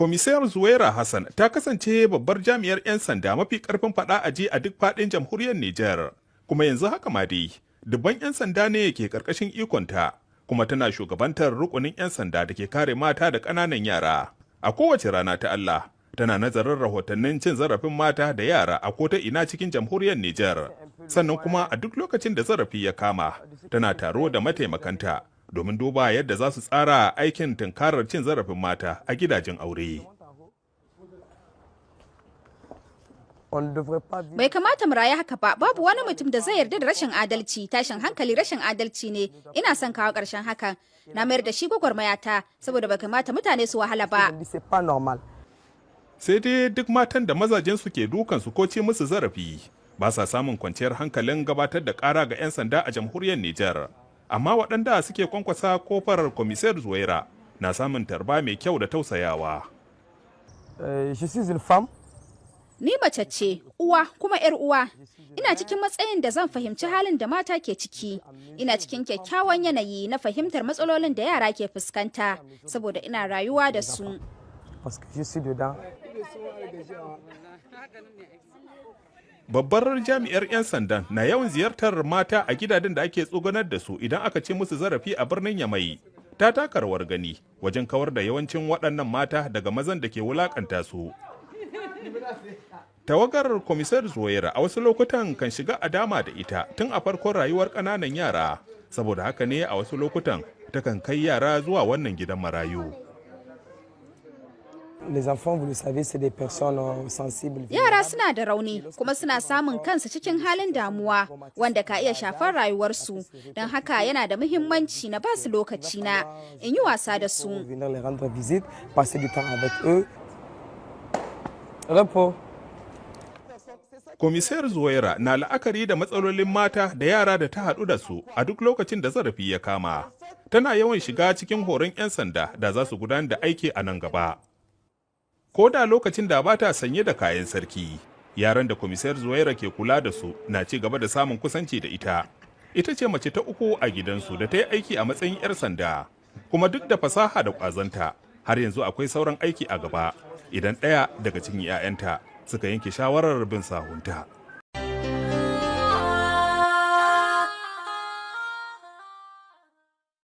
Komisar Zuwaira Hassan ta kasance babbar jami'ar 'yan sanda mafi karfin fada a ji a duk fadin jamhuriyar Nijar, kuma yanzu haka ma dai dubban 'yan sanda ne ke karkashin ikonta, kuma tana shugabantar rukunin 'yan sanda da ke kare mata da ƙananan yara. A kowace rana ta Allah, tana nazarin rahotannin cin zarafin mata da yara a kota ina cikin jamhuriyar Nijar. Sannan kuma a duk lokacin da zarafi ya kama, tana taro da mataimakanta domin duba yadda za su tsara aikin tunkarar cin zarafin mata a gidajen aure. Bai kamata mu rayu haka ba, babu wani mutum da zai yarda da rashin adalci, tashin hankali rashin adalci ne. Ina son kawo ƙarshen hakan. Na mayar da shi gwagwarmayata saboda bai kamata mutane su wahala ba. Sai dai duk matan da mazajensu ke dukansu ko ci musu zarafi ba sa samun kwanciyar hankalin gabatar da ƙara ga 'yan sanda a jamhuriyar Nijar. Amma waɗanda suke kwankwasa kofar Komisar Zuwaira na samun tarba mai kyau da tausayawa. Ni mace ce, uwa kuma 'yar uwa. Ina cikin matsayin da zan fahimci halin da mata ke ciki. Ina cikin kyakkyawan yanayi na fahimtar matsalolin da yara ke fuskanta, saboda ina rayuwa da su. Babbar jami'ar 'yan sandan na yawan ziyartar mata a gidajen da ake tsugunar da su idan aka ci musu zarafi a birnin Yamai. Ta taka rawar gani wajen kawar da yawancin waɗannan mata daga mazan da ke wulakanta su. Tawagar Komisar Zuwaira a wasu lokutan kan shiga a dama da ita tun a farkon rayuwar ƙananan yara, saboda haka ne a wasu lokutan takan kai yara zuwa wannan gidan marayu. Yara suna da rauni kuma suna samun kansu cikin halin damuwa wanda ka iya shafar rayuwarsu, don haka yana da muhimmanci na basu lokaci na in yi wasa da su. Komisar Zuwaira na la'akari da matsalolin mata da yara da ta haɗu da su a duk lokacin da zarafi ya kama. Tana yawan shiga cikin horon 'yan sanda da za su gudanar da aiki a nan gaba. Ko da lokacin da ba ta sanye da kayan sarki, yaran da Komisar Zuwaira ke kula da su na ci gaba da samun kusanci da ita. Ita ce mace ta uku a gidansu da ta yi aiki a matsayin 'yar sanda, kuma duk da fasaha da ƙwazonta, har yanzu akwai sauran aiki a gaba idan ɗaya daga cikin 'ya'yanta suka yanke shawarar bin sahunta.